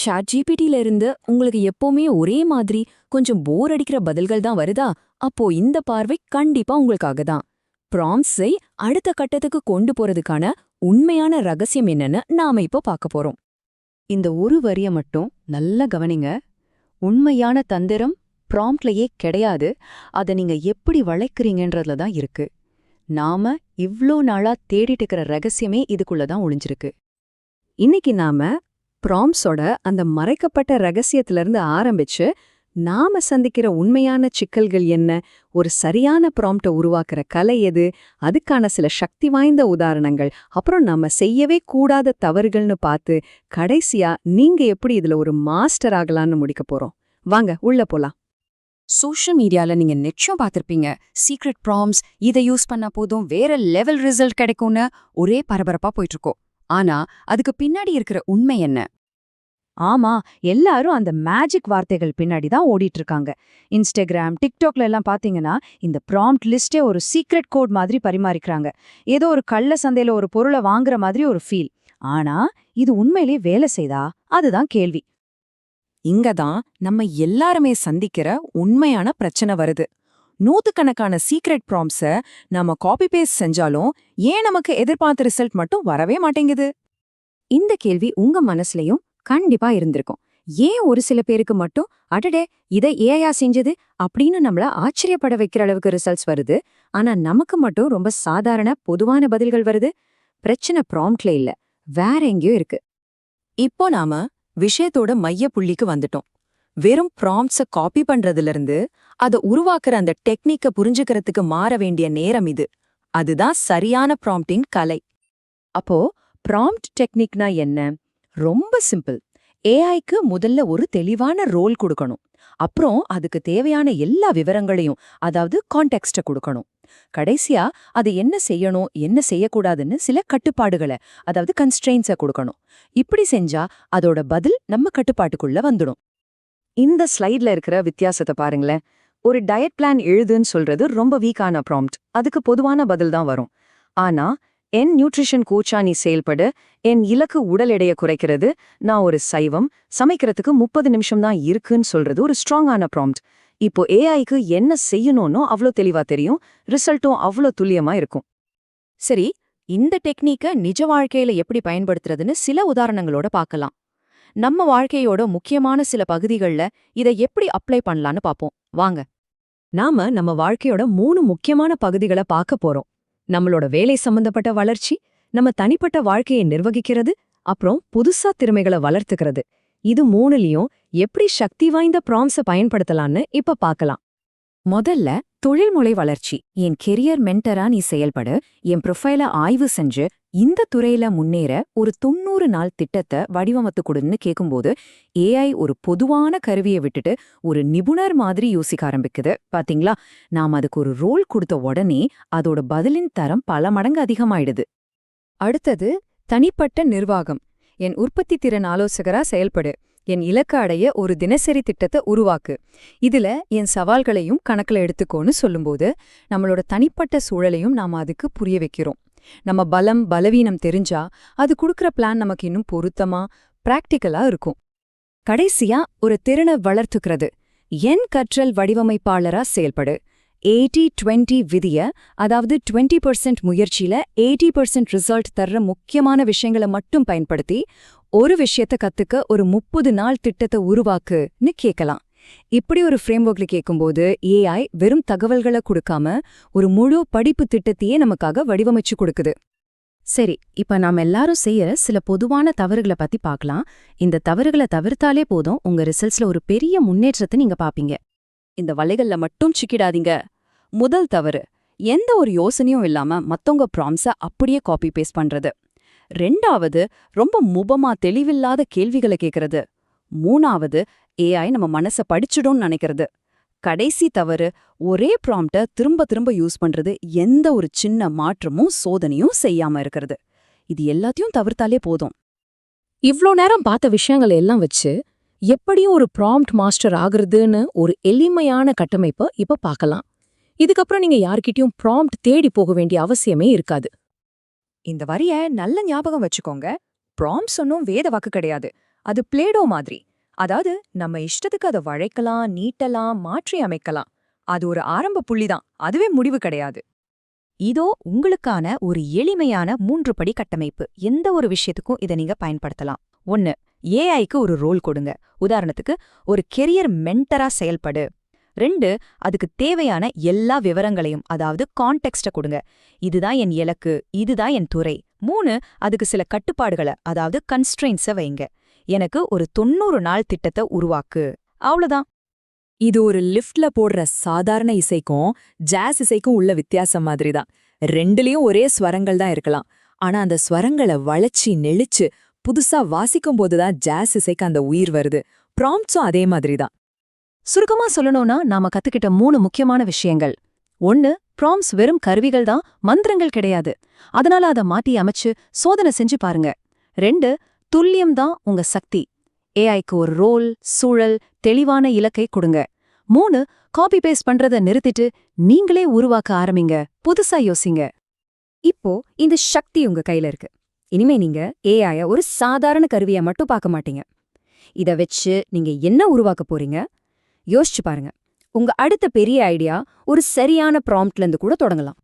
ChatGPTல இருந்து உங்களுக்கு எப்பவுமே ஒரே மாதிரி கொஞ்சம் போர் அடிக்கிற பதில்கள் தான் வருதா? அப்போ இந்த பார்வை கண்டிப்பா உங்களுக்காக தான். ப்ராம்ப்ட்ஸை அடுத்த கட்டத்துக்கு கொண்டு போறதுக்கான உண்மையான ரகசியம் என்னன்னு நாம இப்போ பார்க்க போறோம். இந்த ஒரு வரிய மட்டும் நல்லா கவனிங்க. உண்மையான தந்திரம் ப்ராம்ப்ட்லயே கிடையாது. அதை நீங்க எப்படி வளைக்கிறீங்கன்றதுல தான் இருக்கு. நாம இவ்ளோ நாளா தேடிட்டு இருக்கிற ரகசியமே இதுக்குள்ள தான் ஒளிஞ்சிருக்கு. இன்னைக்கு நாம ப்ராம்ப்ட்ஸோட அந்த மறைக்கப்பட்ட ரகசியத்திலிருந்து ஆரம்பிச்சு நாம சந்திக்கிற உண்மையான சிக்கல்கள் என்ன, ஒரு சரியான ப்ராம்ப்டை உருவாக்குற கலை எது, அதுக்கான சில சக்தி வாய்ந்த உதாரணங்கள், அப்புறம் நாம செய்யவே கூடாத தவறுகள்னு பார்த்து கடைசியா நீங்க எப்படி இதுல ஒரு மாஸ்டர் ஆகலான்னு முடிக்க போறோம். வாங்க உள்ள போலாம். சோஷியல் மீடியால நீங்க நிச்சயம் பார்த்திருப்பீங்க. சீக்ரெட் ப்ராம்ப்ட்ஸ் இதை யூஸ் பண்ணா போதும் வேற லெவல் ரிசல்ட் கிடைக்கும்னு ஒரே பரபரப்பா போயிட்டு இருக்கோம். ஆனா அதுக்கு பின்னாடி இருக்கிற உண்மை என்ன? ஆமா, எல்லாரும் அந்த மேஜிக் வார்த்தைகள் பின்னாடி தான் ஓடிட்டு இருக்காங்க. இன்ஸ்டாகிராம், டிக்டாக்ல எல்லாம் பாத்தீங்கன்னா இந்த ப்ராம்ப்ட் லிஸ்டே ஒரு சீக்ரெட் கோட் மாதிரி பரிமாறிக்கிறாங்க. ஏதோ ஒரு கள்ள சந்தையில ஒரு பொருளை வாங்குற மாதிரி ஒரு ஃபீல். ஆனா இது உண்மையிலேயே வேலை செய்தா? அதுதான் கேள்வி. இங்கதான் நம்ம எல்லாருமே சந்திக்கிற உண்மையான பிரச்சனை வருது. நூத்துக்கணக்கான சீக்ரெட் ப்ராம்ப்ட்ஸை நாம காப்பி பேஸ்ட் செஞ்சாலும் ஏன் நமக்கு எதிர்பார்த்த ரிசல்ட் மட்டும் வரவே மாட்டேங்குது? இந்த கேள்வி உங்க மனசுலயும் கண்டிப்பா இருந்திருக்கும். ஏன் ஒரு சில பேருக்கு மட்டும் அடடே இதை ஏஐயா செஞ்சது அப்படின்னு நம்மள ஆச்சரியப்பட வைக்கிற அளவுக்கு ரிசல்ட்ஸ் வருது, ஆனா நமக்கு மட்டும் ரொம்ப சாதாரண பொதுவான பதில்கள் வருது? பிரச்சனை ப்ராம்ப்ட்ல இல்ல, வேற எங்கேயோ இருக்கு. இப்போ நாம விஷயத்தோட மைய புள்ளிக்கு வந்துட்டோம். வெறும் ப்ராம்ப்ட்ஸை காப்பி பண்றதுல இருந்து அதை உருவாக்குற அந்த டெக்னிக்கை புரிஞ்சுக்கிறதுக்கு மாற வேண்டிய நேரம் இது. அதுதான் சரியான ப்ராம்ப்டிங் கலை. அப்போ ப்ராம்ப்ட் டெக்னிக்னா என்ன? ரொம்ப சிம்பிள். ஏஐக்கு முதல்ல ஒரு தெளிவான ரோல் கொடுக்கணும். அப்புறம் அதுக்கு தேவையான எல்லா விவரங்களையும், அதாவது கான்டெக்ஸ்ட கொடுக்கணும். கடைசியா அது என்ன செய்யணும் என்ன செய்யக்கூடாதுன்னு சில கட்டுப்பாடுகளை, அதாவது கன்ஸ்ட்ரெயின்ஸை கொடுக்கணும். இப்படி செஞ்சா அதோட பதில் நம்ம கட்டுப்பாட்டுக்குள்ள வந்துடும். இந்த ஸ்லைட்ல இருக்கிற வித்தியாசத்தை பாருங்களேன். ஒரு டயட் பிளான் எழுதுன்னு சொல்றது ரொம்ப வீக்கான ப்ராம்ப்ட், அதுக்கு பொதுவான பதில் தான் வரும். ஆனா என் நியூட்ரிஷன் கோச்சா நீ செயல்படு, என் இலக்கு உடல் எடையை குறைக்கிறது, நான் ஒரு சைவம், சமைக்கிறதுக்கு 30 நிமிஷம் தான் இருக்குன்னு சொல்றது ஒரு ஸ்ட்ராங்கான ப்ராம்ப்ட். இப்போ ஏஐக்கு என்ன செய்யணும்னோ அவ்வளோ தெளிவா தெரியும், ரிசல்ட்டும் அவ்வளோ துல்லியமா இருக்கும். சரி, இந்த டெக்னிக்கை நிஜ வாழ்க்கையில எப்படி பயன்படுத்துறதுன்னு சில உதாரணங்களோட பார்க்கலாம். நம்ம வாழ்க்கையோட முக்கியமான சில பகுதிகள்ல இதை எப்படி அப்ளை பண்ணலான்னு பார்ப்போம். வாங்க. நாம நம்ம வாழ்க்கையோட 3 முக்கியமான பகுதிகளை பார்க்க போறோம். நம்மளோட வேலை சம்பந்தப்பட்ட வளர்ச்சி, நம்ம தனிப்பட்ட வாழ்க்கையை நிர்வகிக்கிறது, அப்புறம் புதுசா திறமைகளை வளர்த்துக்கிறது. இது 3லயும் எப்படி சக்தி வாய்ந்த ப்ராம்ப்ட்ஸை பயன்படுத்தலான்னு இப்ப பார்க்கலாம். முதல்ல தொழில்முறை வளர்ச்சி. என் கெரியர் மென்டரா நீ செயல்படு, என் ப்ரொஃபைல ஆய்வு செஞ்சு இந்த துறையில முன்னேற ஒரு 90 நாள் திட்டத்தை வடிவமைத்து கொடுன்னு கேட்கும்போது ஏஐ ஒரு பொதுவான கருவியை விட்டுட்டு ஒரு நிபுணர் மாதிரி யோசிக்க ஆரம்பிக்குது. பாத்தீங்களா? நாம் அதுக்கு ஒரு ரோல் கொடுத்த உடனே அதோட பதிலின் தரம் பல மடங்கு அதிகமாயிடுது. அடுத்தது தனிப்பட்ட நிர்வாகம். என் உற்பத்தி திறன் ஆலோசகரா செயல்படு, என் இலக்கு அடைய ஒரு தினசரி திட்டத்தை உருவாக்கு, இதுல என் சவால்களையும் கணக்குல எடுத்துக்கோன்னு சொல்லும்போது நம்மளோட தனிப்பட்ட சூழலையும் நாம அதுக்கு புரிய வைக்கிறோம். நம்ம பலம் பலவீனம் தெரிஞ்சா அது கொடுக்கற பிளான் நமக்கு இன்னும் பொருத்தமா பிராக்டிக்கலா இருக்கும். கடைசியா ஒரு திறனை வளர்த்துக்கிறது. என் கற்றல் வடிவமைப்பாளரா செயல்படு, 80-20 விதிய, அதாவது 20% முயற்சியில 80% ரிசல்ட் தர்ற முக்கியமான விஷயங்களை மட்டும் பயன்படுத்தி ஒரு விஷயத்த கத்துக்க ஒரு 30 நாள் திட்டத்தை உருவாக்குன்னு கேட்கலாம். இப்படி ஒரு ஃப்ரேம்வொர்க்ல கேட்கும்போது ஏஐ வெறும் தகவல்களை கொடுக்காம ஒரு முழு படிப்பு திட்டத்தையே நமக்காக வடிவமைச்சு கொடுக்குது. சரி, இப்ப நாம எல்லாரும் செய்யற சில பொதுவான தவறுகளை பத்தி பார்க்கலாம். இந்த தவறுகளை தவிர்த்தாலே போதும், உங்க ரிசல்ட்ஸ்ல ஒரு பெரிய முன்னேற்றத்தை நீங்க பாப்பீங்க. இந்த வலைகள்ல மட்டும் சிக்கிடாதீங்க. முதல் தவறு, எந்த ஒரு யோசனையும் இல்லாம மத்தவங்க ப்ராம்ப்ட்ஸை அப்படியே காப்பி பேஸ்ட் பண்றது. ரெண்டாவது, ரொம்ப முபமா தெளிவில்லாத கேள்விகளை கேட்கறது. மூணாவது, ஏஐ நம்ம மனசை படிச்சிடும்னு நினைக்கிறது. கடைசி தவறு, ஒரே ப்ராம்ப்டை திரும்ப திரும்ப யூஸ் பண்றது, எந்த ஒரு சின்ன மாற்றமும் சோதனையும் செய்யாம இருக்கிறது. இது எல்லாத்தையும் தவிர்த்தாலே போதும். இவ்ளோ நேரம் பார்த்த விஷயங்களை எல்லாம் வச்சு எப்படியும் ஒரு ப்ராம்ப்ட் மாஸ்டர் ஆகுறதுன்னு ஒரு எளிமையான கட்டமைப்பை இப்ப பார்க்கலாம். இதுக்கப்புறம் நீங்க யார்கிட்டயும் ப்ராம்ப்ட் தேடி போக வேண்டிய அவசியமே இருக்காது. இந்த வரிய நல்ல ஞாபகம் வச்சுக்கோங்க. ப்ராம்ப்ட்ஸ் ஒன்னும் வேத வாக்கு கிடையாது. அது பிளேடோ மாதிரி. அதாவது நம்ம இஷ்டத்துக்கு அதை வளைக்கலாம், நீட்டலாம், மாற்றி அமைக்கலாம். அது ஒரு ஆரம்ப புள்ளிதான், அதுவே முடிவு கிடையாது. இதோ உங்களுக்கான ஒரு எளிமையான 3 படி கட்டமைப்பு. எந்த ஒரு விஷயத்துக்கும் இதை நீங்க பயன்படுத்தலாம். 1. ஏஐக்கு ஒரு ரோல் கொடுங்க. உதாரணத்துக்கு ஒரு கெரியர் மென்டரா செயல்படு. 2. அதுக்கு தேவையான எல்லா விவரங்களையும், அதாவது கான்டெக்ஸ்ட கொடுங்க. இதுதான் என் இலக்கு, இதுதான் என் துறை. 3. அதுக்கு சில கட்டுப்பாடுகளை, அதாவது கன்ஸ்ட்ரெயின்ஸை வைங்க. எனக்கு ஒரு 90 நாள் திட்டத்தை உருவாக்கு. அவ்வளவுதான். இது ஒரு லிஃப்ட்ல போடுற சாதாரண இசைக்கும் ஜாஸ் இசைக்கும் உள்ள வித்தியாசம் மாதிரி தான். ரெண்டுலயும் ஒரே ஸ்வரங்கள் தான் இருக்கலாம். ஆனா அந்த ஸ்வரங்களை வளைச்சி நெளிச்சு புதுசா வாசிக்கும் போதுதான் ஜாஸ் இசைக்கு அந்த உயிர் வருது. ப்ராம்ப்ட்ஸும் அதே மாதிரி தான். சுருக்கமா சொல்லணும்னா நாம கத்துக்கிட்ட 3 முக்கியமான விஷயங்கள். 1. ப்ராம்ப்ட்ஸ் வெறும் கருவிகள் தான், மந்திரங்கள் கிடையாது. அதனால அதை மாட்டி அமைச்சு சோதனை செஞ்சு பாருங்க. 2. துல்லியம் தான் உங்க சக்தி. ஏஐக்கு ஒரு ரோல், சூழல், தெளிவான இலக்கை கொடுங்க. 3. காப்பி பேஸ்ட் பண்றத நிறுத்திட்டு நீங்களே உருவாக்க ஆரம்பிங்க. புதுசா யோசிங்க. இப்போ இந்த சக்தி உங்க கையில இருக்கு. இனிமே நீங்க ஏஐய ஒரு சாதாரண கருவியா மட்டும் பார்க்க மாட்டீங்க. இத வச்சு நீங்க என்ன உருவாக்க போறீங்க? யோசிச்சு பாருங்க. உங்க அடுத்த பெரிய ஐடியா ஒரு சரியான ப்ராம்ப்ட்ல இருந்து கூட தொடங்கலாம்.